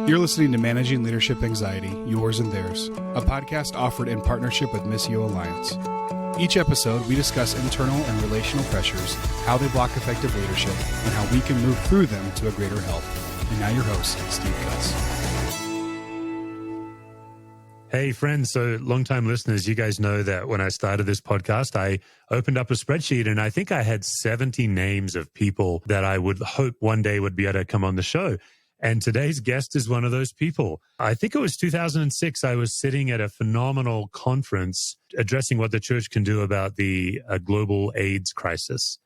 You're listening to Managing Leadership Anxiety, Yours and Theirs, a podcast offered in partnership with Missio Alliance. Each episode, we discuss internal and relational pressures, how they block effective leadership, and how we can move through them to a greater health. And now your host, Steve Cuss. Hey, friends. So longtime listeners, you guys know that when I started this podcast, I opened up a spreadsheet and I think I had 70 names of people that I would hope one day would be able to come on the show. And today's guest is one of those people. I think it was 2006. I was sitting at a phenomenal conference addressing what the church can do about the global AIDS crisis.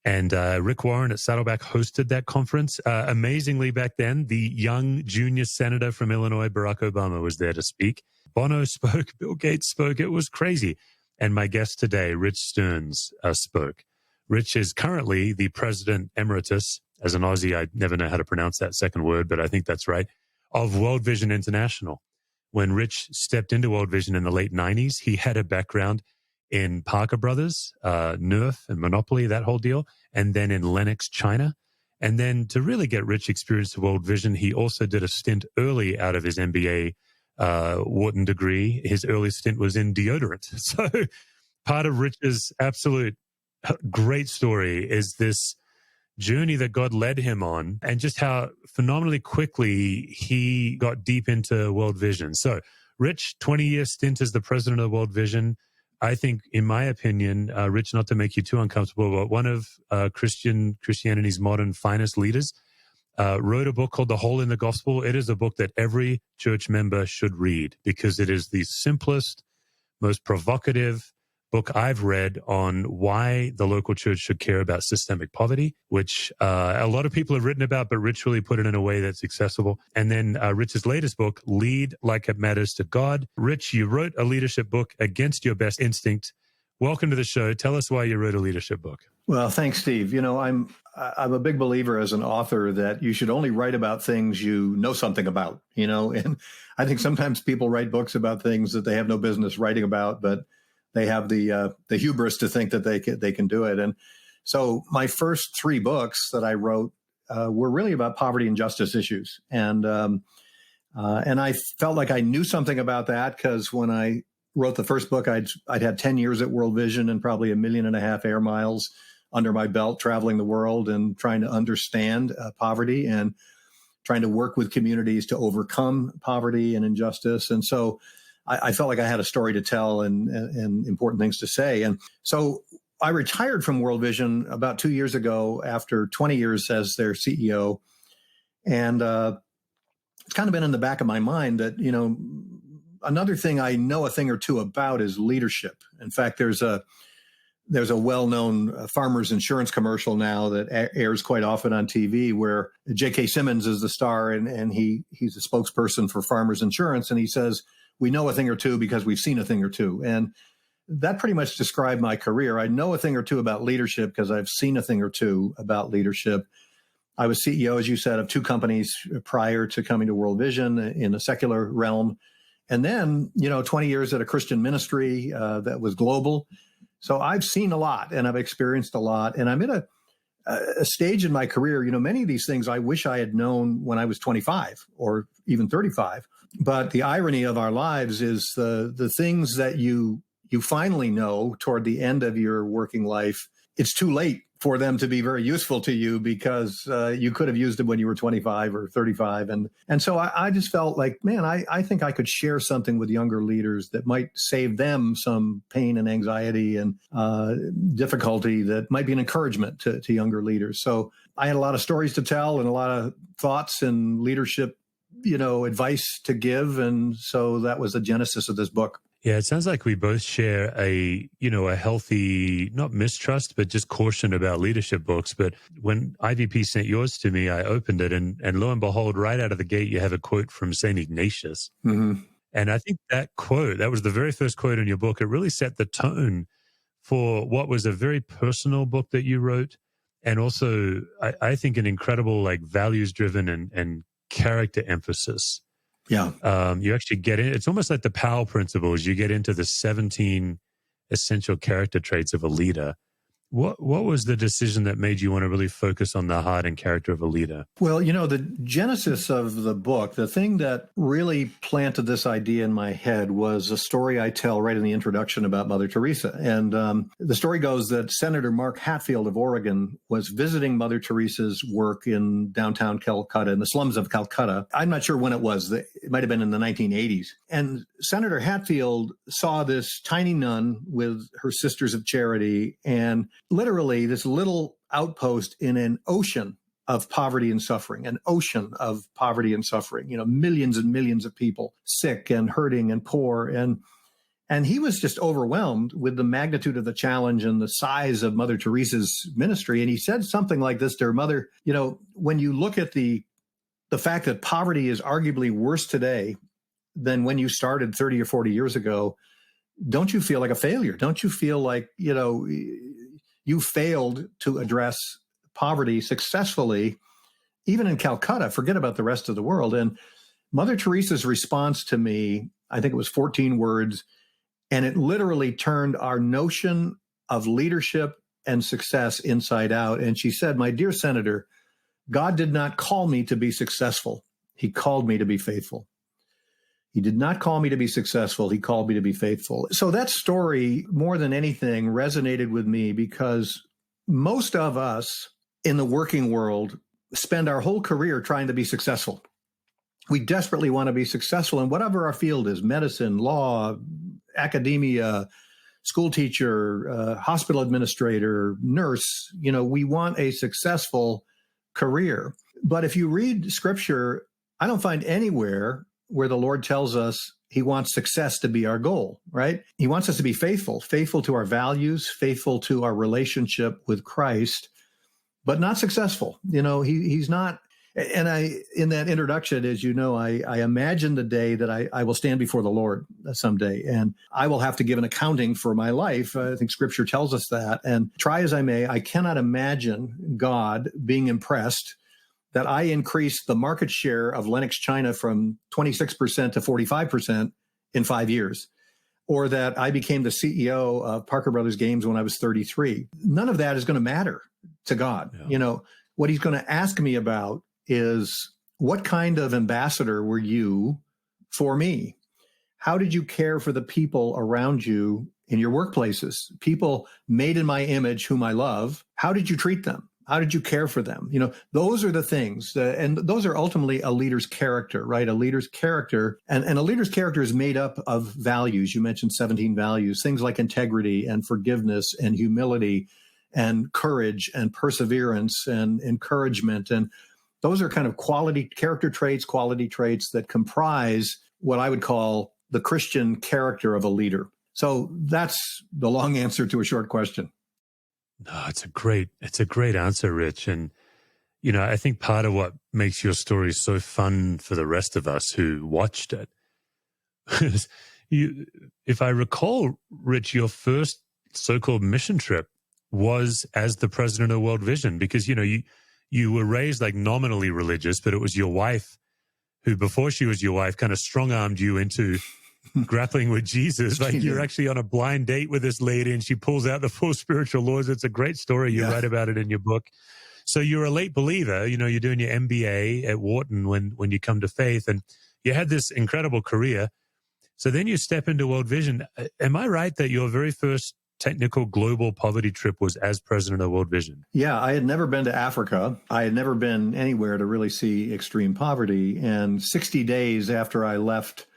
And Rick Warren at Saddleback hosted that conference. Amazingly, back then, the young junior senator from Illinois, Barack Obama, was there to speak. Bono spoke. Bill Gates spoke. It was crazy. And my guest today, Rich Stearns, spoke. Rich is currently the president emeritus. As an Aussie, I never know how to pronounce that second word, but I think that's right, of World Vision International. When Rich stepped into World Vision in the late 90s, he had a background in Parker Brothers, Nerf and Monopoly, that whole deal, and then in Lennox, China. And then to really get Rich experience to World Vision, he also did a stint early out of his MBA Wharton degree. His early stint was in deodorant. So part of Rich's absolute great story is this journey that God led him on and just how phenomenally quickly he got deep into World Vision. So Rich, 20-year stint as the president of World Vision. I think, in my opinion, Rich, not to make you too uncomfortable, but one of Christianity's modern finest leaders, wrote a book called The Hole in the Gospel. It is a book that every church member should read because it is the simplest, most provocative book I've read on why the local church should care about systemic poverty, which a lot of people have written about, but Rich really put it in a way that's accessible. And then Rich's latest book, Lead Like It Matters to God. Rich, you wrote a leadership book against your best instinct. Welcome to the show. Tell us why you wrote a leadership book. Well, thanks, Steve. You know, I'm a big believer as an author that you should only write about things you know something about, and I think sometimes people write books about things that they have no business writing about, but they have the hubris to think that they can do it. And so my first three books that I wrote were really about poverty and justice issues. And I felt like I knew something about that because when I wrote the first book, I'd had 10 years at World Vision and probably 1.5 million air miles under my belt traveling the world and trying to understand poverty and trying to work with communities to overcome poverty and injustice. And so I felt like I had a story to tell and important things to say. And so I retired from World Vision about 2 years ago after 20 years as their CEO. And it's kind of been in the back of my mind that, another thing I know a thing or two about is leadership. In fact, there's a well-known farmers insurance commercial now that airs quite often on TV where J.K. Simmons is the star and he's a spokesperson for farmers insurance. And he says, we know a thing or two because we've seen a thing or two. And that pretty much described my career. I know a thing or two about leadership because I've seen a thing or two about leadership. I was CEO, as you said, of 2 companies prior to coming to World Vision in a secular realm. And then, 20 years at a Christian ministry that was global. So I've seen a lot and I've experienced a lot. And I'm in a stage in my career, many of these things I wish I had known when I was 25 or even 35. But the irony of our lives is the things that you finally know toward the end of your working life, it's too late for them to be very useful to you because you could have used them when you were 25 or 35. And so I just felt like, man, I think I could share something with younger leaders that might save them some pain and anxiety and difficulty that might be an encouragement to younger leaders. So I had a lot of stories to tell and a lot of thoughts and leadership advice to give. And so that was the genesis of this book. Yeah, it sounds like we both share a healthy, not mistrust, but just caution about leadership books. But when IVP sent yours to me, I opened it and lo and behold, right out of the gate, you have a quote from St. Ignatius. Mm-hmm. And I think that quote, that was the very first quote in your book. It really set the tone for what was a very personal book that you wrote. And also, I think an incredible, values-driven and character emphasis. Yeah. You actually get in, it's almost like the Powell principles. You get into the 17 essential character traits of a leader. What was the decision that made you want to really focus on the heart and character of a leader? Well, the genesis of the book, the thing that really planted this idea in my head was a story I tell right in the introduction about Mother Teresa. And the story goes that Senator Mark Hatfield of Oregon was visiting Mother Teresa's work in downtown Calcutta, in the slums of Calcutta. I'm not sure when it was. It might have been in the 1980s. And Senator Hatfield saw this tiny nun with her Sisters of Charity, and literally this little outpost in an ocean of poverty and suffering, millions and millions of people sick and hurting and poor. And he was just overwhelmed with the magnitude of the challenge and the size of Mother Teresa's ministry. And he said something like this to her mother, when you look at the fact that poverty is arguably worse today than when you started 30 or 40 years ago, don't you feel like a failure? Don't you feel like, you failed to address poverty successfully, even in Calcutta? Forget about the rest of the world. And Mother Teresa's response to me, I think it was 14 words, and it literally turned our notion of leadership and success inside out. And she said, "My dear Senator, God did not call me to be successful. He called me to be faithful. He did not call me to be successful. He called me to be faithful." So that story, more than anything, resonated with me because most of us in the working world spend our whole career trying to be successful. We desperately want to be successful in whatever our field is: medicine, law, academia, school teacher, hospital administrator, nurse. We want a successful career. But if you read scripture, I don't find anywhere where the Lord tells us he wants success to be our goal, right? He wants us to be faithful to our values, faithful to our relationship with Christ, but not successful. He's not. And in that introduction, as you know, I imagine the day that I will stand before the Lord someday, and I will have to give an accounting for my life. I think scripture tells us that. And try as I may, I cannot imagine God being impressed that I increased the market share of Lennox China from 26% to 45% in 5 years, or that I became the CEO of Parker Brothers Games when I was 33. None of that is going to matter to God. Yeah. What he's going to ask me about is, what kind of ambassador were you for me? How did you care for the people around you in your workplaces? People made in my image whom I love. How did you treat them? How did you care for them? Those are the things, and those are ultimately a leader's character, right? A leader's character, and a leader's character is made up of values. You mentioned 17 values, things like integrity and forgiveness and humility and courage and perseverance and encouragement. And those are kind of character traits, quality traits that comprise what I would call the Christian character of a leader. So that's the long answer to a short question. No, it's a great answer, Rich. And, I think part of what makes your story so fun for the rest of us who watched it is if I recall, Rich, your first so-called mission trip was as the president of World Vision, because, you were raised like nominally religious, but it was your wife who, before she was your wife, kind of strong-armed you into grappling with Jesus. Like you're actually on a blind date with this lady and she pulls out the 4 spiritual laws. It's a great story. You write about it in your book. So you're a late believer, you're doing your MBA at Wharton when you come to faith, and you had this incredible career. So then you step into World Vision. Am I right that your very first technical global poverty trip was as president of World Vision? Yeah, I had never been to Africa. I had never been anywhere to really see extreme poverty. And 60 days after I left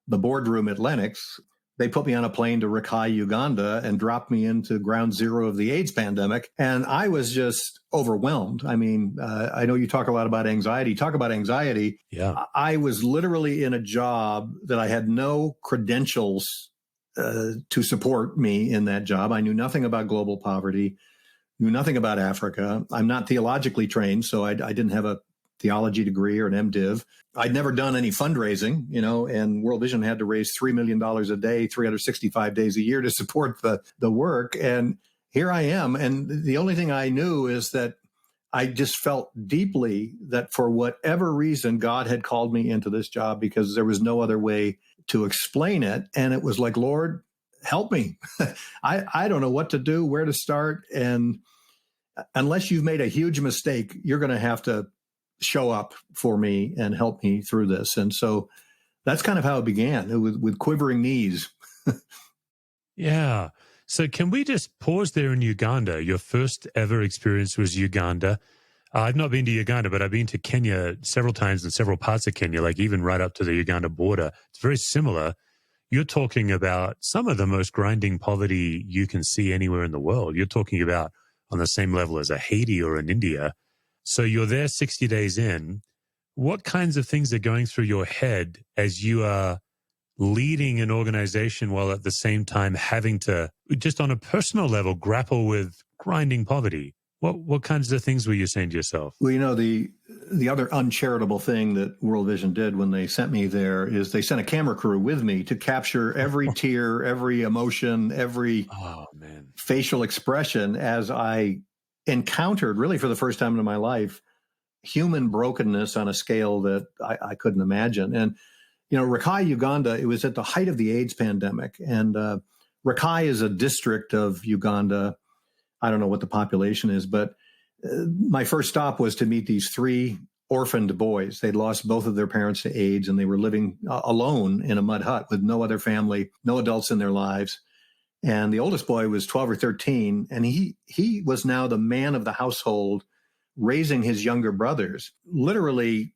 the boardroom at Lennox, they put me on a plane to Rakai, Uganda, and dropped me into ground zero of the AIDS pandemic. And I was just overwhelmed. I mean, I know you talk a lot about anxiety. Talk about anxiety. Yeah. I was literally in a job that I had no credentials to support me in that job. I knew nothing about global poverty, knew nothing about Africa. I'm not theologically trained, so I didn't have a theology degree or an MDiv. I'd never done any fundraising, and World Vision had to raise $3 million a day, 365 days a year to support the work. And here I am. And the only thing I knew is that I just felt deeply that for whatever reason, God had called me into this job, because there was no other way to explain it. And it was like, Lord, help me. I don't know what to do, where to start. And unless you've made a huge mistake, you're going to have to show up for me and help me through this. And so that's kind of how it began, with quivering knees. Yeah. So can we just pause there in Uganda? Your first ever experience was Uganda. I've not been to Uganda, but I've been to Kenya several times in several parts of Kenya, like even right up to the Uganda border. It's very similar. You're talking about some of the most grinding poverty you can see anywhere in the world. You're talking about on the same level as a Haiti or an India. So you're there 60 days in. What kinds of things are going through your head as you are leading an organization while at the same time having to, just on a personal level, grapple with grinding poverty? What kinds of things were you saying to yourself? Well, the other uncharitable thing that World Vision did when they sent me there is they sent a camera crew with me to capture every tear, every emotion, every facial expression as I encountered, really for the first time in my life, human brokenness on a scale that I couldn't imagine. And, Rakai, Uganda, it was at the height of the AIDS pandemic. And Rakai is a district of Uganda. I don't know what the population is, but my first stop was to meet these 3 orphaned boys. They'd lost both of their parents to AIDS, and they were living alone in a mud hut with no other family, no adults in their lives. And the oldest boy was 12 or 13, and he was now the man of the household, raising his younger brothers, literally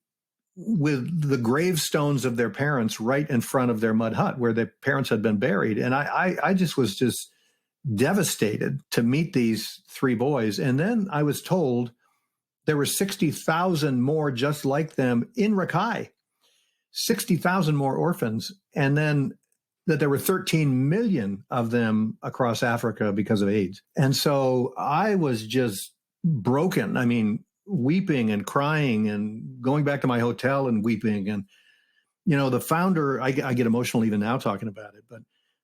with the gravestones of their parents right in front of their mud hut where their parents had been buried. And I just was devastated to meet these 3 boys. And then I was told there were 60,000 more just like them in Rakai, 60,000 more orphans. And then that there were 13 million of them across Africa because of AIDS. And so I was just broken. I mean, weeping and crying and going back to my hotel and weeping. And, the founder, I get emotional even now talking about it, but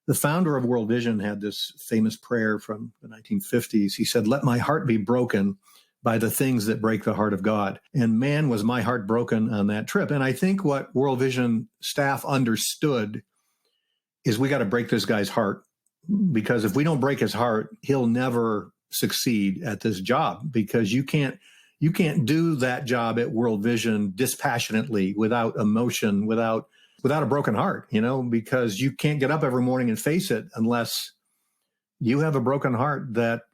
the founder of World Vision had this famous prayer from the 1950s. He said, "Let my heart be broken by the things that break the heart of God." And man, was my heart broken on that trip. And I think what World Vision staff understood is we got to break this guy's heart, because if we don't break his heart, he'll never succeed at this job, because you can't do that job at World Vision dispassionately, without emotion, without a broken heart, because you can't get up every morning and face it unless you have a broken heart that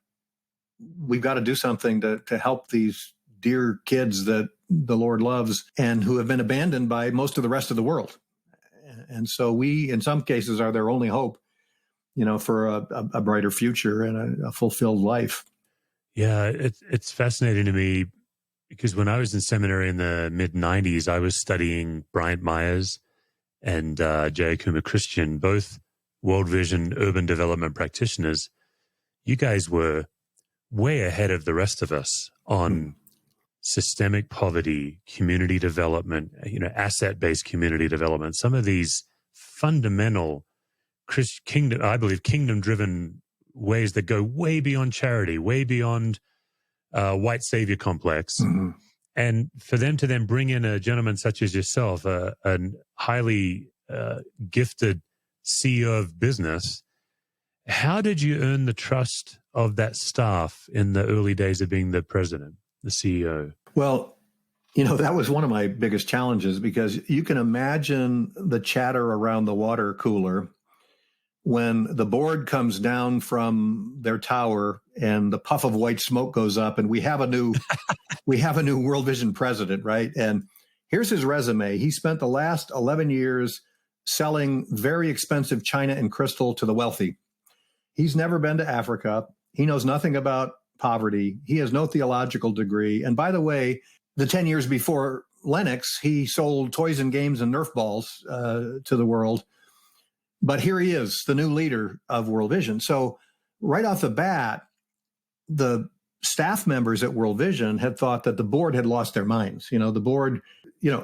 we've got to do something to help these dear kids that the Lord loves and who have been abandoned by most of the rest of the world. And so we, in some cases, are their only hope, for a brighter future and a fulfilled life. Yeah, it's fascinating to me, because when I was in seminary in the mid-90s, I was studying Bryant Myers and J. Akuma Christian, both World Vision urban development practitioners. You guys were way ahead of the rest of us on systemic poverty, community development, asset-based community development. Some of these fundamental kingdom-driven ways that go way beyond charity, way beyond white savior complex. Mm-hmm. And for them to then bring in a gentleman such as yourself, a highly gifted CEO of business, how did you earn the trust of that staff in the early days of being the president, the CEO? Well, that was one of my biggest challenges, because you can imagine the chatter around the water cooler when the board comes down from their tower and the puff of white smoke goes up, and we have a new World Vision president, right? And here's his resume. He spent the last 11 years selling very expensive china and crystal to the wealthy. He's never been to Africa. He knows nothing about poverty. He has no theological degree. And by the way, the 10 years before Lennox, he sold toys and games and Nerf balls to the world. But here he is, the new leader of World Vision. So right off the bat, the staff members at World Vision had thought that the board had lost their minds. The board,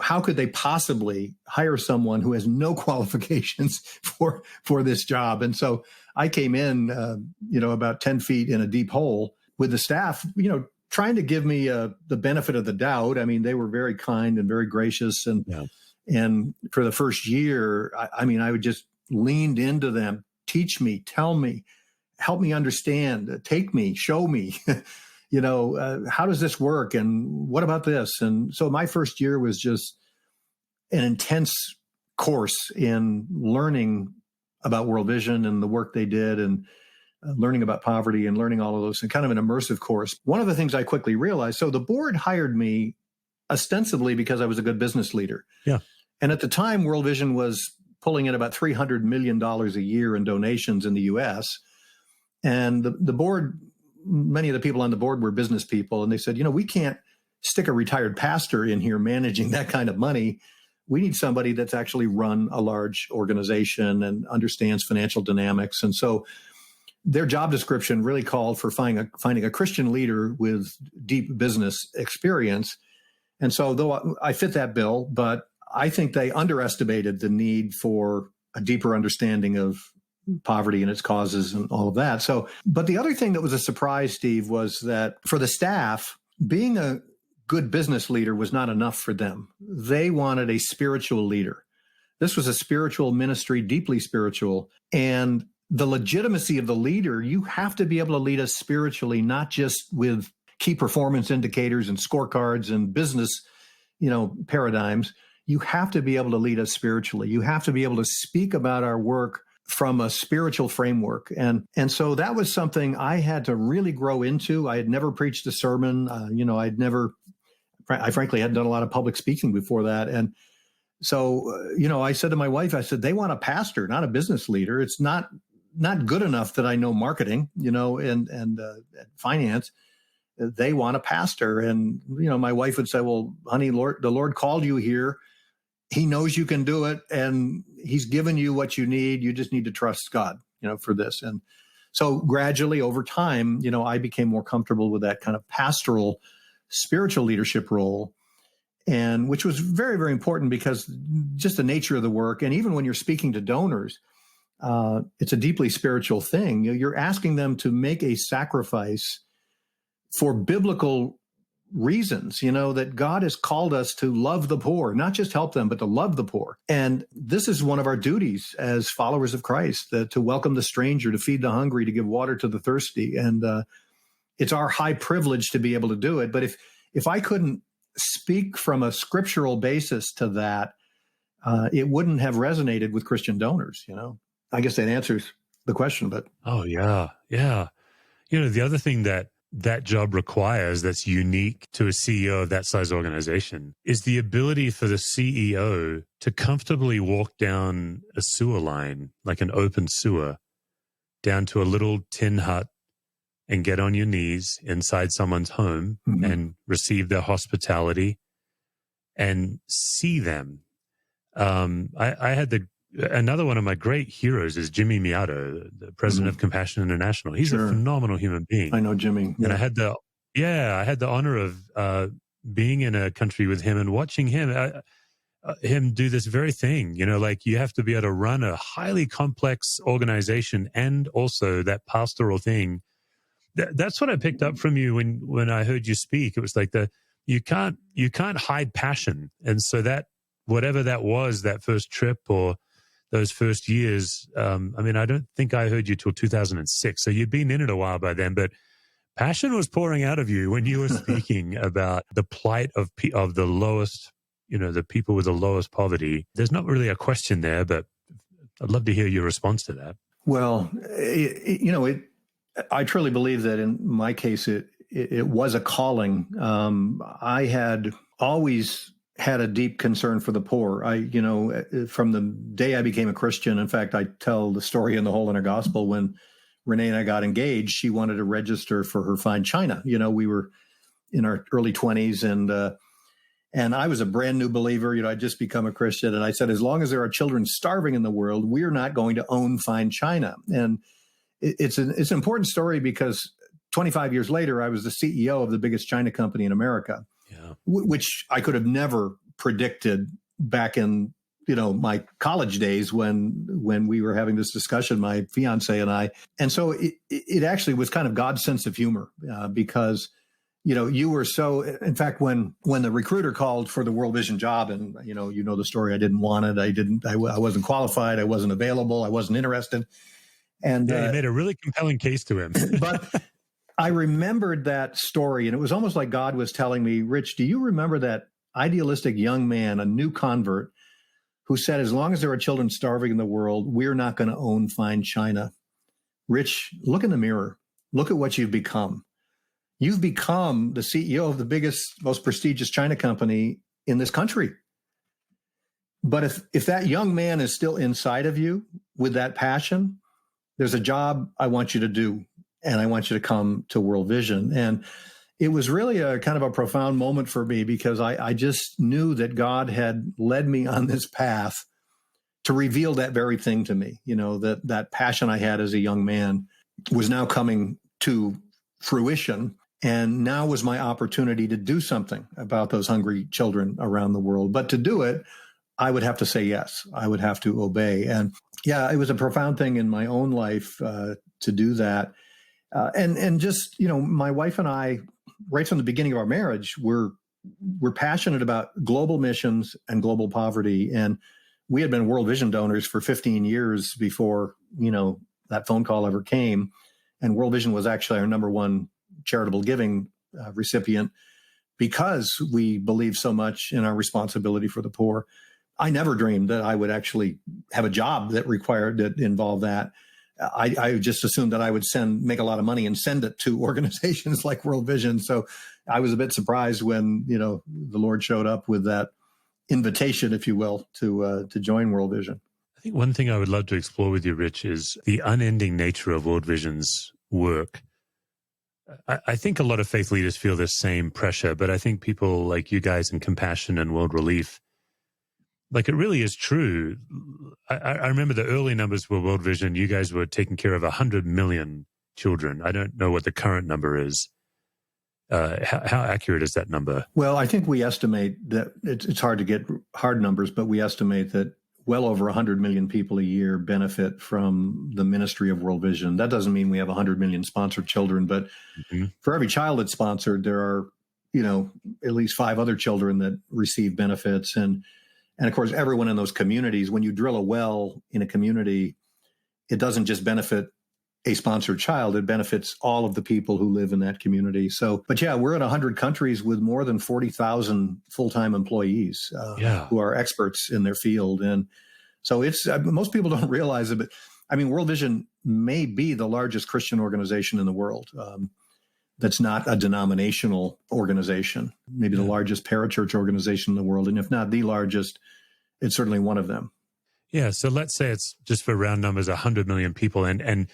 how could they possibly hire someone who has no qualifications for this job? And so I came in, about 10 feet in a deep hole with the staff, trying to give me the benefit of the doubt. I mean, they were very kind and very gracious. And for the first year, I would just leaned into them teach me, tell me, help me understand, take me, show me, how does this work? And what about this? And so my first year was just an intense course in learning about World Vision and the work they did, and learning about poverty and learning all of those, and kind of an immersive course. One of the things I quickly realized, so the board hired me ostensibly because I was a good business leader. Yeah. And at the time, World Vision was pulling in about $300 million a year in donations in the U.S. And the board, many of the people on the board were business people. And they said, we can't stick a retired pastor in here managing that kind of money. We need somebody that's actually run a large organization and understands financial dynamics. And so their job description really called for finding a Christian leader with deep business experience. And so though I fit that bill, but I think they underestimated the need for a deeper understanding of poverty and its causes and all of that. So, but the other thing that was a surprise, Steve, was that for the staff, being a good business leader was not enough for them. They wanted a spiritual leader. This was a spiritual ministry, deeply spiritual. And the legitimacy of the leader, you have to be able to lead us spiritually, not just with key performance indicators and scorecards and business, paradigms. You have to be able to lead us spiritually. You have to be able to speak about our work from a spiritual framework. And so that was something I had to really grow into. I had never preached a sermon. I frankly hadn't done a lot of public speaking before that. And so, I said to my wife, I said, they want a pastor, not a business leader. It's not good enough that I know marketing, and finance. They want a pastor. And, my wife would say, well, honey, the Lord called you here. He knows you can do it, and he's given you what you need. You just need to trust God, for this. And so gradually over time, I became more comfortable with that kind of pastoral spiritual leadership role, and which was very, very important because just the nature of the work. And even when you're speaking to donors, it's a deeply spiritual thing. You're asking them to make a sacrifice for biblical reasons, that God has called us to love the poor, not just help them, but to love the poor. And this is one of our duties as followers of Christ, to welcome the stranger, to feed the hungry, to give water to the thirsty. And it's our high privilege to be able to do it. But if I couldn't speak from a scriptural basis to that, it wouldn't have resonated with Christian donors, I guess that answers the question, but. Oh, yeah. Yeah. The other thing that job requires that's unique to a CEO of that size organization is the ability for the CEO to comfortably walk down a sewer line, like an open sewer, down to a little tin hut and get on your knees inside someone's home and receive their hospitality and see them. I had another one of my great heroes is Jimmy Miato, the president of Compassion International. He's a phenomenal human being. I know Jimmy. Yeah. And I had the honor of being in a country with him and watching him do this very thing. You have to be able to run a highly complex organization and also that pastoral thing. That's what I picked up from you when I heard you speak. It was like you can't hide passion. And so that whatever that was, that first trip or those first years, I don't think I heard you till 2006. So you'd been in it a while by then, but passion was pouring out of you when you were speaking about the plight of the lowest, the people with the lowest poverty. There's not really a question there, but I'd love to hear your response to that. Well, I truly believe that in my case, it was a calling. I had always had a deep concern for the poor. From the day I became a Christian, in fact, I tell the story in the Whole Inner Gospel when Renee and I got engaged, she wanted to register for her fine china. We were in our early 20s and I was a brand new believer. I'd just become a Christian. And I said, as long as there are children starving in the world, we're not going to own fine china. And it's an important story because 25 years later, I was the CEO of the biggest China company in America. Yeah. Which I could have never predicted back in, my college days when we were having this discussion, my fiance and I. And so it actually was kind of God's sense of humor because, you were so, in fact, when the recruiter called for the World Vision job and, the story, I didn't want it. I wasn't qualified. I wasn't available. I wasn't interested. And yeah, you made a really compelling case to him. but I remembered that story, and it was almost like God was telling me, Rich, do you remember that idealistic young man, a new convert, who said, as long as there are children starving in the world, we're not going to own fine china? Rich, look in the mirror. Look at what you've become. You've become the CEO of the biggest, most prestigious China company in this country. But if that young man is still inside of you with that passion, there's a job I want you to do, and I want you to come to World Vision. And it was really a kind of a profound moment for me, because I just knew that God had led me on this path to reveal that very thing to me. You know, that passion I had as a young man was now coming to fruition. And now was my opportunity to do something about those hungry children around the world. But to do it, I would have to say yes. I would have to obey. And yeah, it was a profound thing in my own life to do that. And just, you know, my wife and I, right from the beginning of our marriage, we're passionate about global missions and global poverty. And we had been World Vision donors for 15 years before, you know, that phone call ever came. And World Vision was actually our number one charitable giving recipient, because we believe so much in our responsibility for the poor. I never dreamed that I would actually have a job that involved that. I just assumed that I would make a lot of money and send it to organizations like World Vision. So I was a bit surprised when, you know, the Lord showed up with that invitation, if you will, to join World Vision. I think one thing I would love to explore with you, Rich, is the unending nature of World Vision's work. I think a lot of faith leaders feel this same pressure, but I think people like you guys in Compassion and World Relief, like, it really is true. I remember the early numbers were World Vision. You guys were taking care of 100 million children. I don't know what the current number is. How accurate is that number? Well, I think we estimate that it's hard to get hard numbers, but we estimate that well over 100 million people a year benefit from the ministry of World Vision. That doesn't mean we have 100 million sponsored children, but for every child that's sponsored, there are, you know, at least 5 other children that receive benefits. And of course, everyone in those communities, when you drill a well in a community, it doesn't just benefit a sponsored child, it benefits all of the people who live in that community. So, but yeah, we're in 100 countries with more than 40,000 full-time employees who are experts in their field. And so it's, most people don't realize it, but I mean, World Vision may be the largest Christian organization in the world. That's not a denominational organization, maybe the largest parachurch organization in the world. And if not the largest, it's certainly one of them. Yeah. So let's say it's, just for round numbers, 100 million people. And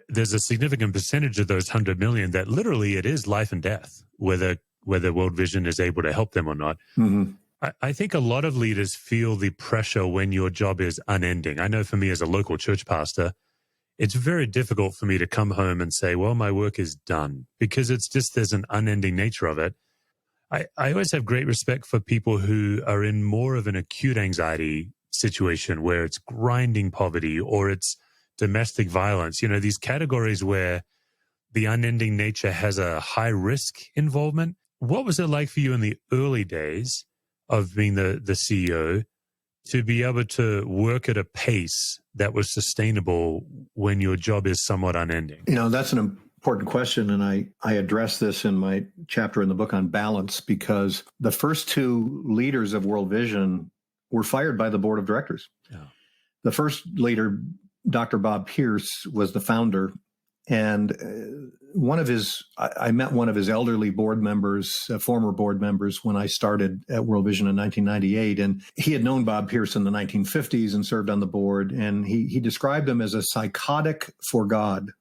there's a significant percentage of those 100 million that literally it is life and death, whether World Vision is able to help them or not. Mm-hmm. I think a lot of leaders feel the pressure when your job is unending. I know for me as a local church pastor, it's very difficult for me to come home and say, well, my work is done, because it's just, there's an unending nature of it. I always have great respect for people who are in more of an acute anxiety situation where it's grinding poverty or it's domestic violence, you know, these categories where the unending nature has a high risk involvement. What was it like for you in the early days of being the CEO to be able to work at a pace that was sustainable when your job is somewhat unending? You know, that's an important question. And I address this in my chapter in the book on balance, because the first 2 leaders of World Vision were fired by the board of directors. Yeah. The first leader, Dr. Bob Pierce, was the founder. And I met one of his elderly board members, former board members, when I started at World Vision in 1998. And he had known Bob Pierce in the 1950s and served on the board. And he described him as a psychotic for God.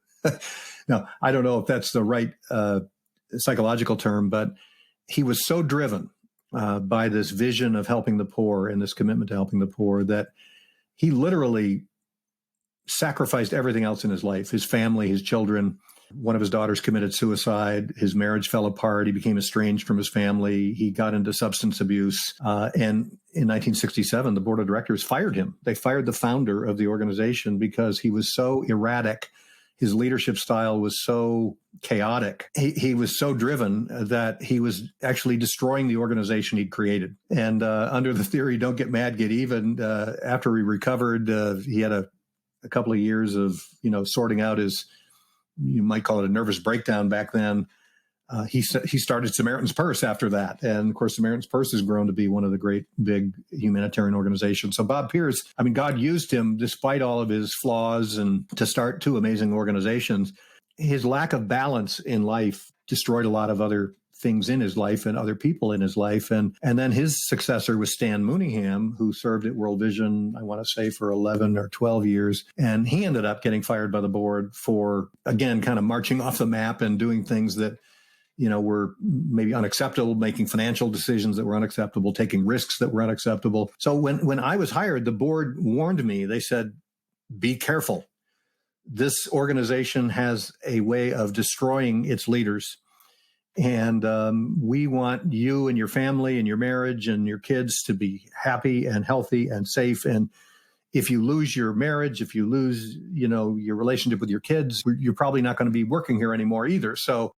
Now, I don't know if that's the right psychological term, but he was so driven by this vision of helping the poor and this commitment to helping the poor that he literally sacrificed everything else in his life, his family, his children. One of his daughters committed suicide. His marriage fell apart. He became estranged from his family. He got into substance abuse. And in 1967, the board of directors fired him. They fired the founder of the organization because he was so erratic. His leadership style was so chaotic. He was so driven that he was actually destroying the organization he'd created. And under the theory, don't get mad, get even, after he recovered, he had a a couple of years of, sorting out his, you might call it a nervous breakdown back then, he started Samaritan's Purse after that. And of course, Samaritan's Purse has grown to be one of the great big humanitarian organizations. So Bob Pierce, I mean, God used him despite all of his flaws and to start two amazing organizations. His lack of balance in life destroyed a lot of other things in his life and other people in his life. And then his successor was Stan Mooneyham, who served at World Vision, I want to say, for 11 or 12 years. And he ended up getting fired by the board for, again, kind of marching off the map and doing things that, were maybe unacceptable, making financial decisions that were unacceptable, taking risks that were unacceptable. So when I was hired, the board warned me. They said, be careful. This organization has a way of destroying its leaders. And we want you and your family and your marriage and your kids to be happy and healthy and safe. And if you lose your marriage, if you lose, your relationship with your kids, you're probably not going to be working here anymore either. So,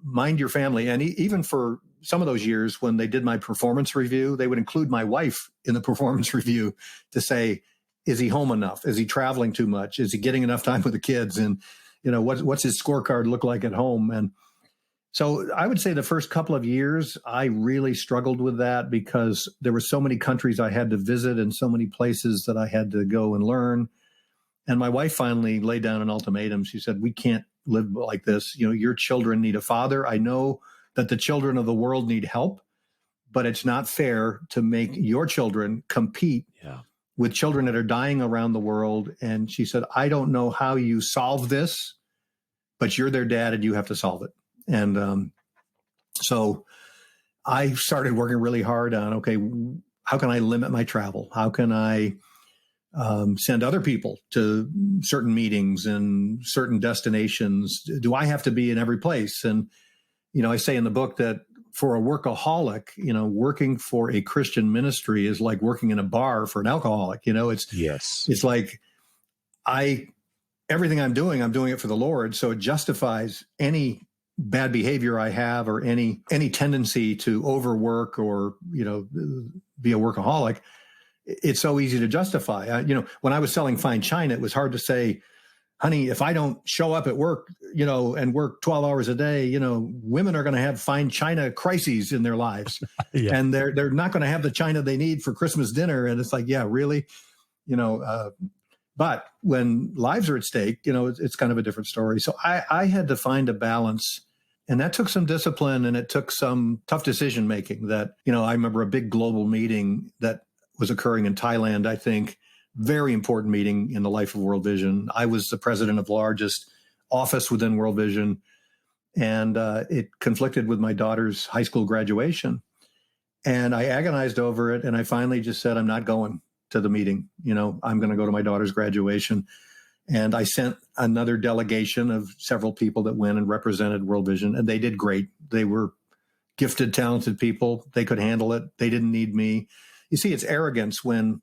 mind your family. And even for some of those years when they did my performance review, they would include my wife in the performance review to say, is he home enough? Is he traveling too much? Is he getting enough time with the kids? And, what's his scorecard look like at home? And so I would say the first couple of years, I really struggled with that because there were so many countries I had to visit and so many places that I had to go and learn. And my wife finally laid down an ultimatum. She said, we can't live like this. Your children need a father. I know that the children of the world need help, but it's not fair to make your children compete with children that are dying around the world. And she said, I don't know how you solve this, but you're their dad and you have to solve it. And so I started working really hard on, okay, how can I limit my travel? How can I send other people to certain meetings and certain destinations? Do I have to be in every place? And, I say in the book that for a workaholic, working for a Christian ministry is like working in a bar for an alcoholic. It's like everything I'm doing it for the Lord. So it justifies any bad behavior I have or any tendency to overwork or, be a workaholic. It's so easy to justify. When I was selling fine china, it was hard to say, honey, if I don't show up at work, and work 12 hours a day, women are going to have fine china crises in their lives. And they're not going to have the china they need for Christmas dinner. And it's like, yeah, really, but when lives are at stake, it's kind of a different story. So I had to find a balance. And that took some discipline and it took some tough decision making that, I remember a big global meeting that was occurring in Thailand, I think, very important meeting in the life of World Vision. I was the president of the largest office within World Vision, and it conflicted with my daughter's high school graduation. And I agonized over it. And I finally just said, I'm not going to the meeting. I'm going to go to my daughter's graduation. And I sent another delegation of several people that went and represented World Vision, and they did great. They were gifted, talented people. They could handle it. They didn't need me. You see, it's arrogance when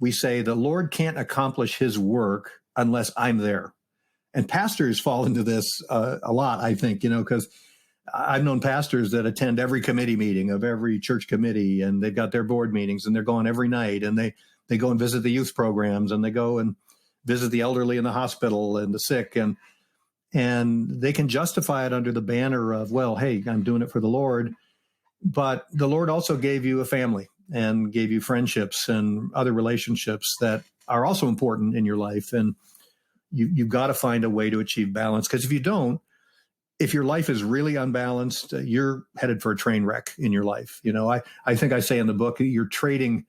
we say the Lord can't accomplish his work unless I'm there. And pastors fall into this a lot, I think, because I've known pastors that attend every committee meeting of every church committee, and they've got their board meetings, and they're going every night, and they go and visit the youth programs, and they go and visit the elderly in the hospital and the sick, and they can justify it under the banner of, well, hey, I'm doing it for the Lord. But the Lord also gave you a family and gave you friendships and other relationships that are also important in your life. And you've got to find a way to achieve balance. Because if you don't, if your life is really unbalanced, you're headed for a train wreck in your life. I think I say in the book, you're trading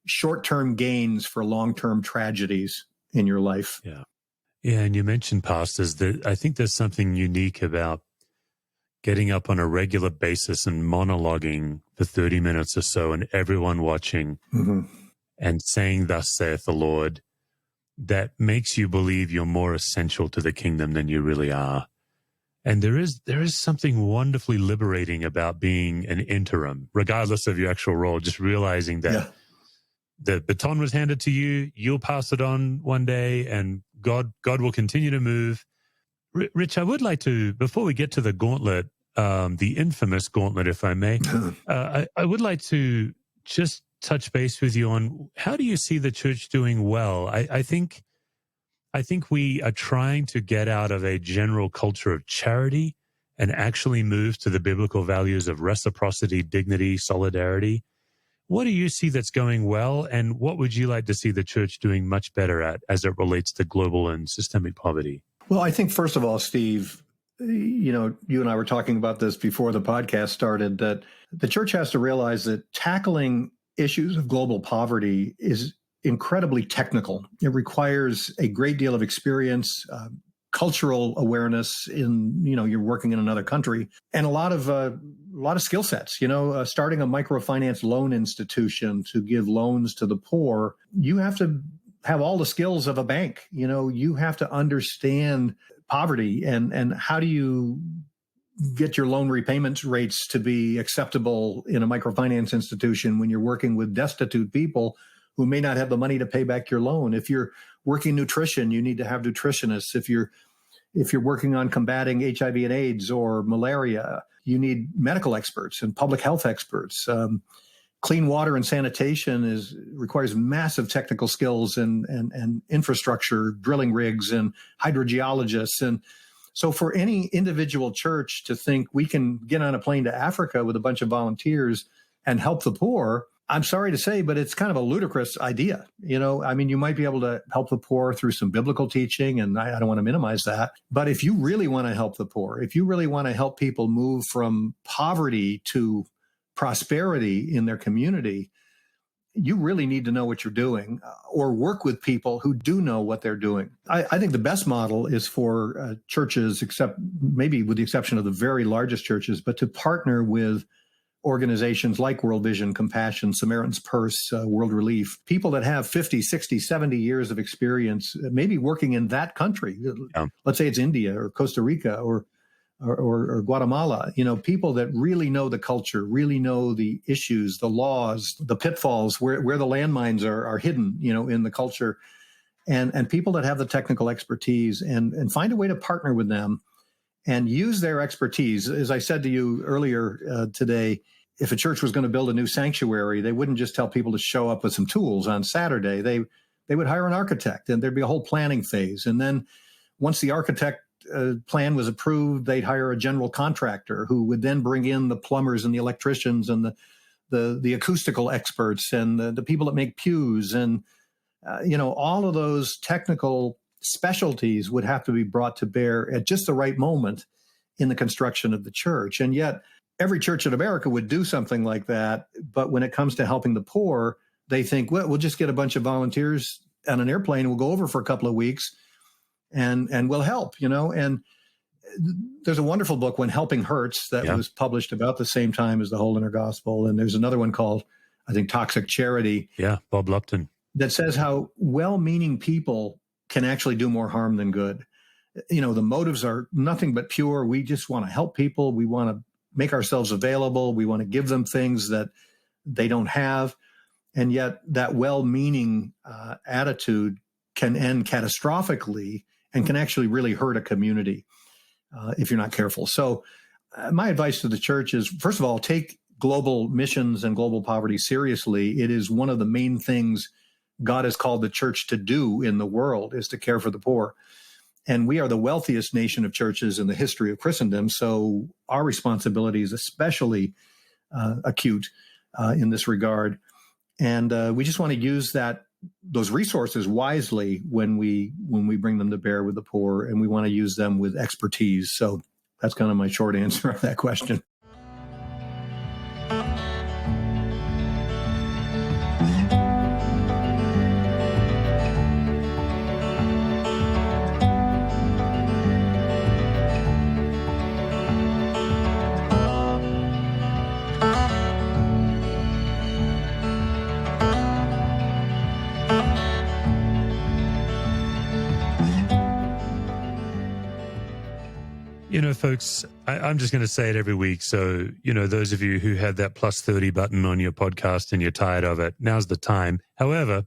short-term gains for long-term tragedies in your life. Yeah. And you mentioned pastors. That I think there's something unique about getting up on a regular basis and monologuing for 30 minutes or so and everyone watching and saying, thus saith the Lord, that makes you believe you're more essential to the kingdom than you really are. And there is something wonderfully liberating about being an interim, regardless of your actual role, just realizing that the baton was handed to you, you'll pass it on one day, and God will continue to move. Rich, I would like to, before we get to the gauntlet, the infamous gauntlet, if I may, I would like to just touch base with you on how do you see the church doing well? I think I think we are trying to get out of a general culture of charity and actually move to the biblical values of reciprocity, dignity, solidarity. What do you see that's going well, and what would you like to see the church doing much better at as it relates to global and systemic poverty? Well, I think, first of all, Steve, you and I were talking about this before the podcast started, that the church has to realize that tackling issues of global poverty is incredibly technical. It requires a great deal of experience, cultural awareness you're working in another country, and a lot of skill sets. Starting a microfinance loan institution to give loans to the poor, you have to have all the skills of a bank. You have to understand poverty and how do you get your loan repayment rates to be acceptable in a microfinance institution when you're working with destitute people who may not have the money to pay back your loan. If you're working nutrition, you need to have nutritionists. If you're working on combating HIV and AIDS or malaria, you need medical experts and public health experts. Clean water and sanitation requires massive technical skills and infrastructure, drilling rigs and hydrogeologists. And so for any individual church to think we can get on a plane to Africa with a bunch of volunteers and help the poor, I'm sorry to say, but it's kind of a ludicrous idea. You might be able to help the poor through some biblical teaching, and I don't want to minimize that. But if you really want to help the poor, if you really want to help people move from poverty to prosperity in their community, you really need to know what you're doing or work with people who do know what they're doing. I think the best model is for churches, except maybe with the exception of the very largest churches, but to partner with organizations like World Vision, Compassion, Samaritan's Purse, World Relief, people that have 50, 60, 70 years of experience, maybe working in that country. Yeah. Let's say it's India or Costa Rica or Guatemala, people that really know the culture, really know the issues, the laws, the pitfalls, where the landmines are hidden, in the culture, and people that have the technical expertise and find a way to partner with them and use their expertise. As I said to you earlier today, if a church was going to build a new sanctuary, they wouldn't just tell people to show up with some tools on Saturday. They would hire an architect, and there'd be a whole planning phase. And then once the architect plan was approved, they'd hire a general contractor who would then bring in the plumbers and the electricians and the acoustical experts and the people that make pews. And, all of those technical specialties would have to be brought to bear at just the right moment in the construction of the church. And yet every church in America would do something like that. But when it comes to helping the poor, they think, well, we'll just get a bunch of volunteers on an airplane and we'll go over for a couple of weeks and we'll help, And there's a wonderful book, When Helping Hurts, that was published about the same time as the Whole Inner Gospel. And there's another one called, I think, Toxic Charity. Yeah, Bob Lupton. That says how well-meaning people can actually do more harm than good. The motives are nothing but pure. We just want to help people. We want to make ourselves available. We want to give them things that they don't have. And yet that well-meaning attitude can end catastrophically and can actually really hurt a community if you're not careful. So my advice to the church is, first of all, take global missions and global poverty seriously. It is one of the main things God has called the church to do in the world, is to care for the poor. And we are the wealthiest nation of churches in the history of Christendom. So our responsibility is especially acute in this regard. And we just want to use those resources wisely when we bring them to bear with the poor, and we want to use them with expertise. So that's kind of my short answer of that question. Folks, I'm just going to say it every week. So, those of you who have that +30 button on your podcast and you're tired of it, now's the time. However,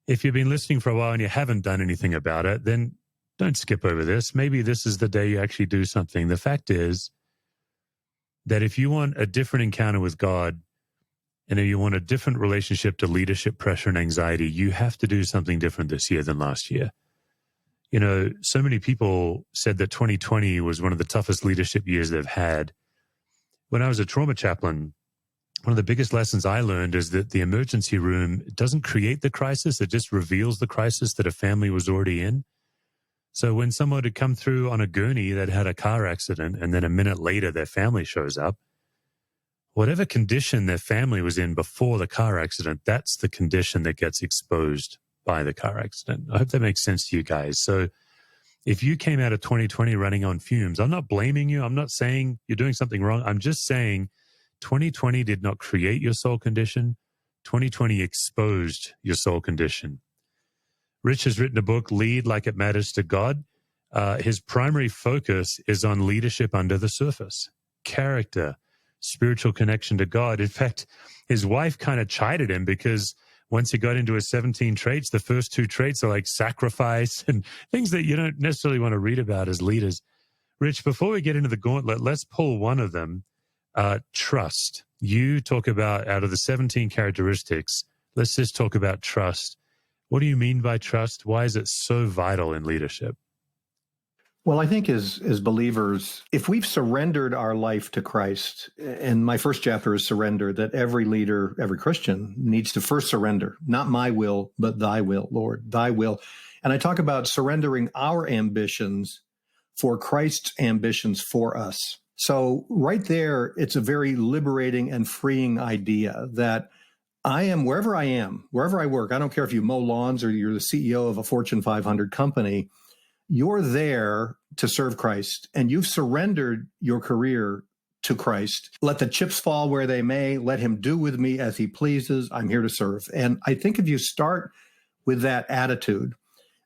if you've been listening for a while and you haven't done anything about it, then don't skip over this. Maybe this is the day you actually do something. The fact is that if you want a different encounter with God and if you want a different relationship to leadership, pressure, and anxiety, you have to do something different this year than last year. You know, so many people said that 2020 was one of the toughest leadership years they've had. When I was a trauma chaplain, one of the biggest lessons I learned is that the emergency room doesn't create the crisis. It just reveals the crisis that a family was already in. So when someone had come through on a gurney that had a car accident and then a minute later their family shows up, whatever condition their family was in before the car accident, that's the condition that gets exposed by the car accident. I hope that makes sense to you guys. So if you came out of 2020 running on fumes, I'm not blaming you. I'm not saying you're doing something wrong. I'm just saying 2020 did not create your soul condition. 2020 exposed your soul condition. Rich has written a book, Lead Like It Matters to God. His primary focus is on leadership under the surface, character, spiritual connection to God. In fact, his wife kind of chided him because once he got into his 17 traits, the first 2 traits are like sacrifice and things that you don't necessarily want to read about as leaders. Rich, before we get into the gauntlet, let's pull one of them, trust. You talk about, out of the 17 characteristics, let's just talk about trust. What do you mean by trust? Why is it so vital in leadership? Well, I think as believers, if we've surrendered our life to Christ, and my first chapter is surrender, that every leader, every Christian needs to first surrender, not my will, but thy will, Lord, thy will. And I talk about surrendering our ambitions for Christ's ambitions for us. So right there, it's a very liberating and freeing idea that I am wherever I work. I don't care if you mow lawns or you're the CEO of a Fortune 500 company. You're there to serve Christ, and you've surrendered your career to Christ. Let the chips fall where they may. Let him do with me as he pleases. I'm here to serve. And I think if you start with that attitude,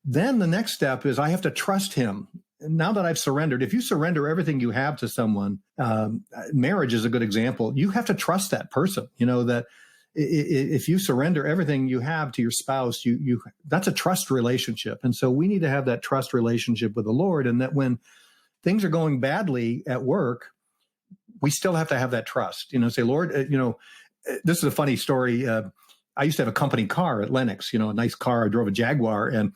then the next step is I have to trust him. Now that I've surrendered, if you surrender everything you have to someone, marriage is a good example. You have to trust that person. You know, that if you surrender everything you have to your spouse, you that's a trust relationship. And so we need to have that trust relationship with the Lord, and that when things are going badly at work, we still have to have that trust. You know, say, Lord, this is a funny story. I used to have a company car at Lennox, a nice car. I drove a Jaguar. And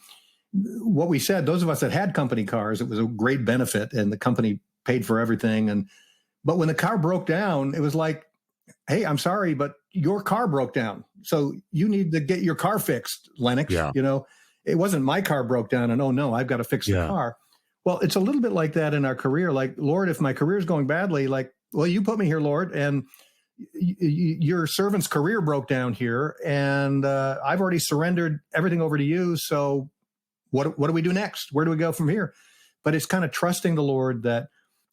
what we said, those of us that had company cars, it was a great benefit and the company paid for everything. But when the car broke down, it was like, hey, I'm sorry, but your car broke down. So you need to get your car fixed, Lennox. Yeah. It wasn't my car broke down and, oh no, I've got to fix the car. Well, it's a little bit like that in our career. Like, Lord, if my career is going badly, like, well, you put me here, Lord, and your servant's career broke down here, and I've already surrendered everything over to you. So what do we do next? Where do we go from here? But it's kind of trusting the Lord that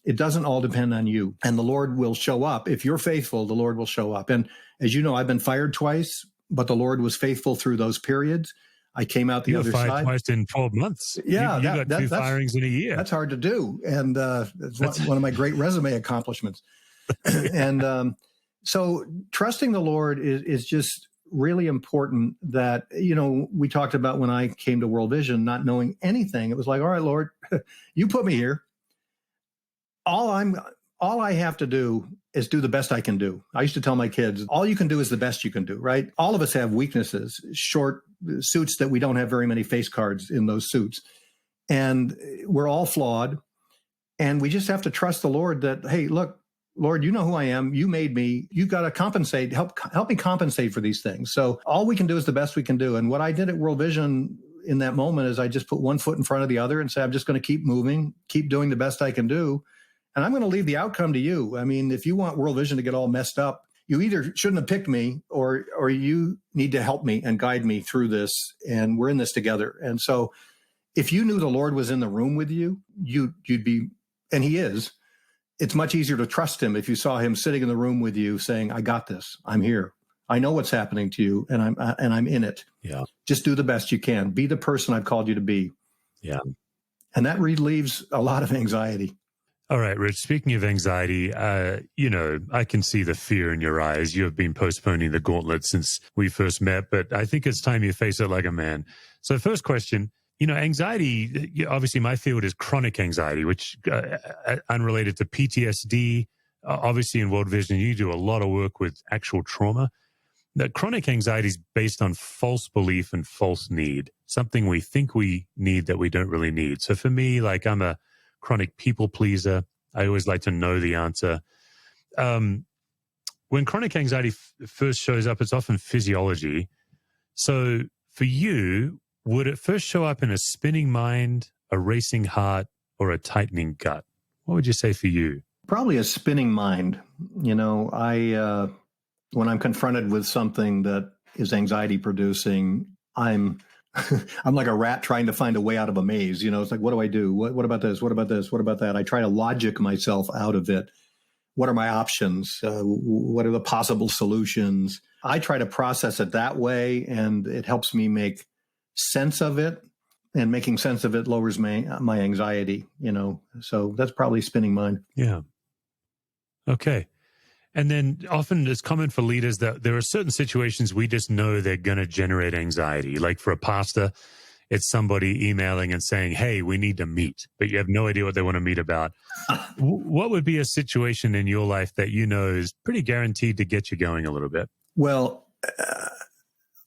it doesn't all depend on you, and the Lord will show up. If you're faithful, the Lord will show up. And as you know, I've been fired twice, but the Lord was faithful through those periods. I came out the other side. You were fired twice in 12 months. Yeah. You got 2 firings in a year. That's hard to do. And it's one of my great resume accomplishments. And so trusting the Lord is just really important. That, we talked about when I came to World Vision, not knowing anything. It was like, all right, Lord, you put me here. All I have to do is do the best I can do. I used to tell my kids, all you can do is the best you can do, right? All of us have weaknesses, short suits that we don't have very many face cards in those suits. And we're all flawed. And we just have to trust the Lord that, hey, look, Lord, you know who I am. You made me. You got to compensate. Help me compensate for these things. So all we can do is the best we can do. And what I did at World Vision in that moment is I just put one foot in front of the other and say, I'm just going to keep moving, keep doing the best I can do. And I'm going to leave the outcome to you. I mean, if you want World Vision to get all messed up, you either shouldn't have picked me or you need to help me and guide me through this. And we're in this together. And so if you knew the Lord was in the room with you, you'd be, and he is, it's much easier to trust him if you saw him sitting in the room with you saying, I got this. I'm here. I know what's happening to you, and I'm in it. Yeah. Just do the best you can. Be the person I've called you to be. Yeah. And that relieves a lot of anxiety. All right, Rich, speaking of anxiety, I can see the fear in your eyes. You have been postponing the gauntlet since we first met, but I think it's time you face it like a man. So first question, anxiety, obviously my field is chronic anxiety, which unrelated to PTSD. Obviously in World Vision, you do a lot of work with actual trauma. that chronic anxiety is based on false belief and false need, something we think we need that we don't really need. So for me, like I'm a chronic people pleaser. I always like to know the answer. When chronic anxiety first shows up, it's often physiology. So for you, would it first show up in a spinning mind, a racing heart, or a tightening gut? What would you say for you? Probably a spinning mind. When I'm confronted with something that is anxiety producing, I'm I'm like a rat trying to find a way out of a maze. It's like, what do I do? What about this? What about this? What about that? I try to logic myself out of it. What are my options? What are the possible solutions? I try to process it that way, and it helps me make sense of it. And making sense of it lowers my anxiety, So that's probably spinning mind. Yeah. Okay. And then often it's common for leaders that there are certain situations we just know they're going to generate anxiety. Like for a pastor, it's somebody emailing and saying, hey, we need to meet, but you have no idea what they want to meet about. What would be a situation in your life that is pretty guaranteed to get you going a little bit? Well,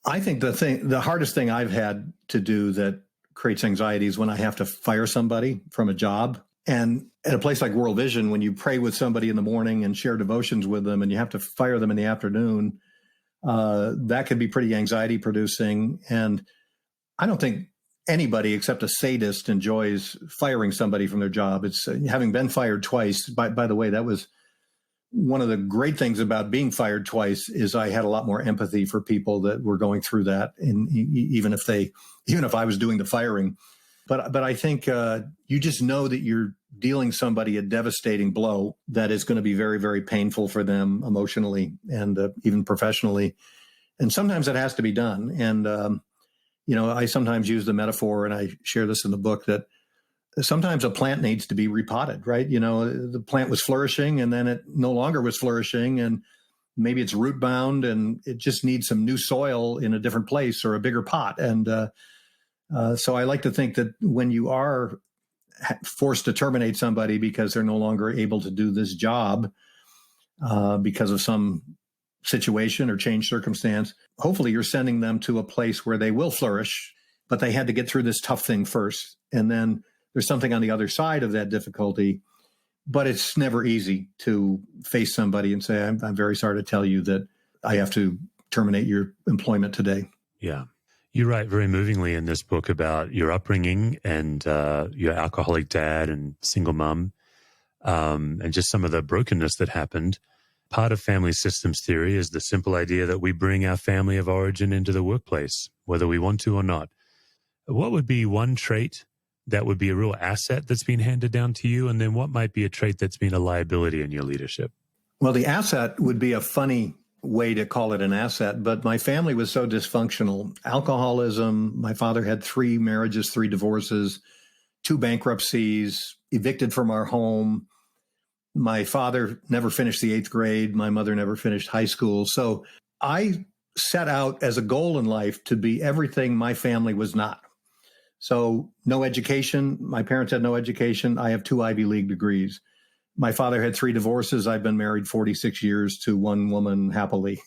I think the hardest thing I've had to do that creates anxiety is when I have to fire somebody from a job. And at a place like World Vision, when you pray with somebody in the morning and share devotions with them and you have to fire them in the afternoon, that can be pretty anxiety producing. And I don't think anybody except a sadist enjoys firing somebody from their job. It's having been fired twice. By the way, that was one of the great things about being fired twice is I had a lot more empathy for people that were going through that. And even if I was doing the firing, but I think you just know that you're dealing somebody a devastating blow that is going to be very, very painful for them emotionally and even professionally. And sometimes it has to be done. And, I sometimes use the metaphor, and I share this in the book, that sometimes a plant needs to be repotted, right? The plant was flourishing and then it no longer was flourishing, and maybe it's root bound and it just needs some new soil in a different place or a bigger pot. And so I like to think that when you are forced to terminate somebody because they're no longer able to do this job because of some situation or changed circumstance, hopefully you're sending them to a place where they will flourish, but they had to get through this tough thing first. And then there's something on the other side of that difficulty, but it's never easy to face somebody and say, I'm very sorry to tell you that I have to terminate your employment today. Yeah. You write very movingly in this book about your upbringing and your alcoholic dad and single mom, and just some of the brokenness that happened. Part of family systems theory is the simple idea that we bring our family of origin into the workplace, whether we want to or not. What would be one trait that would be a real asset that's been handed down to you? And then what might be a trait that's been a liability in your leadership? Well, the asset would be a funny way to call it an asset, but my family was so dysfunctional. Alcoholism, my father had 3 marriages, 3 divorces, 2 bankruptcies, evicted from our home. My father never finished the 8th grade. My mother never finished high school. So I set out as a goal in life to be everything my family was not. So no education. My parents had no education. I have 2 Ivy League degrees. My father had 3 divorces. I've been married 46 years to one woman happily.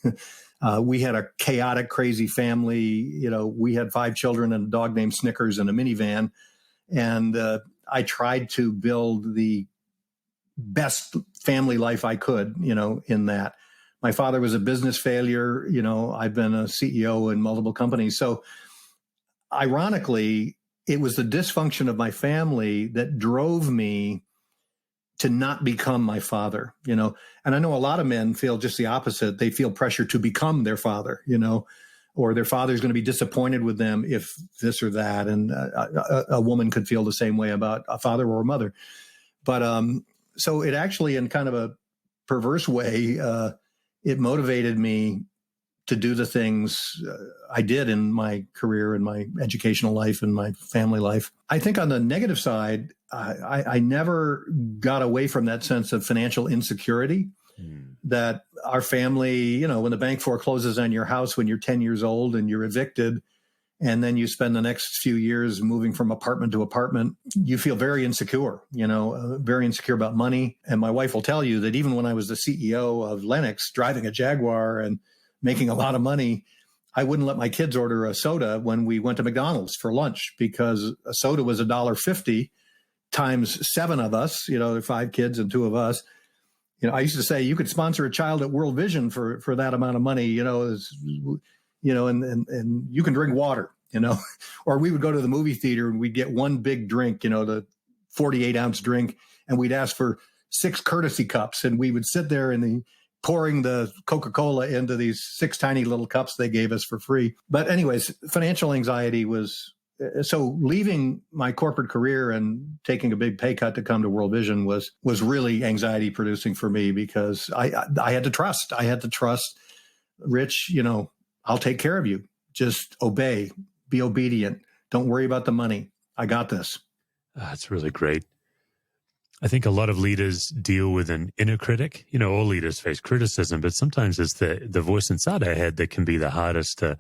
We had a chaotic, crazy family. We had 5 children and a dog named Snickers and a minivan. And I tried to build the best family life I could, in that. My father was a business failure. I've been a CEO in multiple companies. So ironically, it was the dysfunction of my family that drove me to not become my father, and I know a lot of men feel just the opposite. They feel pressure to become their father, or their father's going to be disappointed with them if this or that. And a woman could feel the same way about a father or a mother. But so it actually, in kind of a perverse way, it motivated me to do the things I did in my career and my educational life and my family life. I think on the negative side, I never got away from that sense of financial insecurity that our family, when the bank forecloses on your house when you're 10 years old and you're evicted, and then you spend the next few years moving from apartment to apartment, you feel very insecure, very insecure about money. And my wife will tell you that even when I was the CEO of Lennox, driving a Jaguar and making a lot of money, I wouldn't let my kids order a soda when we went to McDonald's for lunch, because a soda was $1.50 times 7 of us, there are 5 kids and 2 of us. I used to say you could sponsor a child at World Vision for that amount of money, and you can drink water, or we would go to the movie theater and we'd get one big drink, the 48-ounce drink, and we'd ask for 6 courtesy cups, and we would sit there and pouring the Coca-Cola into these 6 tiny little cups they gave us for free. But anyways, financial anxiety was, so leaving my corporate career and taking a big pay cut to come to World Vision was really anxiety producing for me, because I had to trust. I had to trust, Rich, I'll take care of you. Just obey, be obedient. Don't worry about the money. I got this. That's really great. I think a lot of leaders deal with an inner critic. All leaders face criticism, but sometimes it's the voice inside our head that can be the hardest to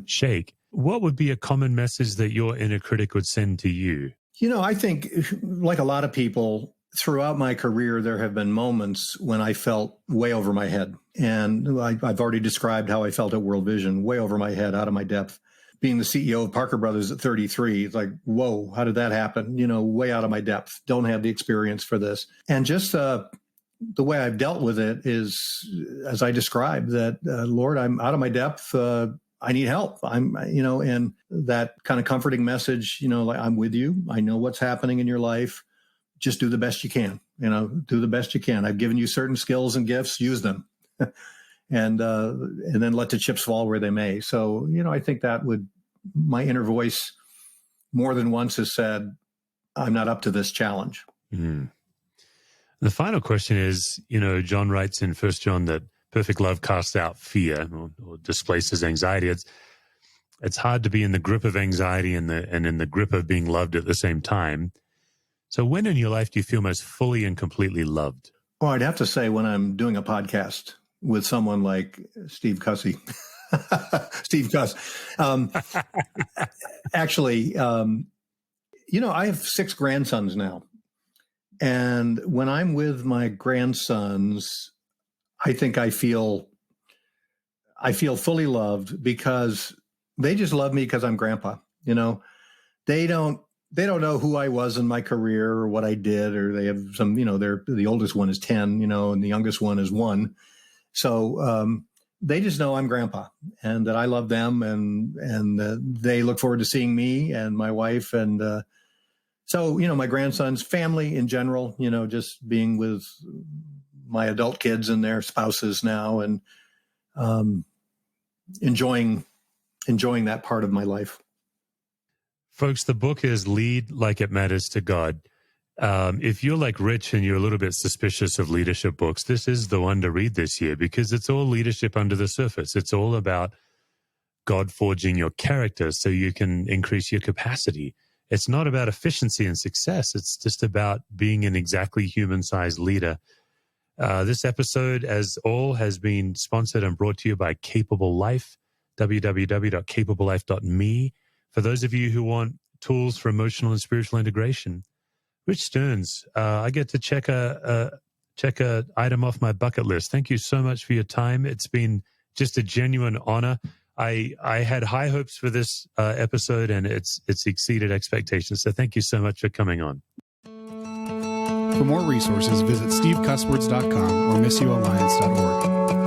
shake. What would be a common message that your inner critic would send to you? I think, like a lot of people, throughout my career, there have been moments when I felt way over my head. And I've already described how I felt at World Vision, way over my head, out of my depth. Being the CEO of Parker Brothers at 33, it's like, whoa, how did that happen? Way out of my depth. Don't have the experience for this. And just the way I've dealt with it is, as I described, that, Lord, I'm out of my depth. I need help. And that kind of comforting message, like, I'm with you. I know what's happening in your life. Just do the best you can, do the best you can. I've given you certain skills and gifts, use them. And then let the chips fall where they may. So, I think that my inner voice more than once has said, I'm not up to this challenge. Mm. The final question is, John writes in 1 John that perfect love casts out fear or displaces anxiety. It's hard to be in the grip of anxiety and in the grip of being loved at the same time. So when in your life do you feel most fully and completely loved? Well, I'd have to say when I'm doing a podcast with someone like Steve Cuss. Steve Cuss. Actually, I have 6 grandsons now. And when I'm with my grandsons, I think I feel fully loved, because they just love me because I'm grandpa. They don't know who I was in my career or what I did, or they have some, the oldest one is 10, and the youngest one is 1. So they just know I'm grandpa, and that I love them, and they look forward to seeing me and my wife. And so, my grandsons, family in general, just being with my adult kids and their spouses now, and enjoying that part of my life. Folks, the book is Lead Like It Matters to God. If you're like Rich and you're a little bit suspicious of leadership books, this is the one to read this year, because it's all leadership under the surface. It's all about God forging your character so you can increase your capacity. It's not about efficiency and success. It's just about being an exactly human-sized leader. This episode, as all, has been sponsored and brought to you by Capable Life, www.capablelife.me. For those of you who want tools for emotional and spiritual integration, Rich Stearns, I get to check a item off my bucket list. Thank you so much for your time. It's been just a genuine honor. I had high hopes for this episode, and it's exceeded expectations. So thank you so much for coming on. For more resources, visit stevecuswords.com or missioalliance.org.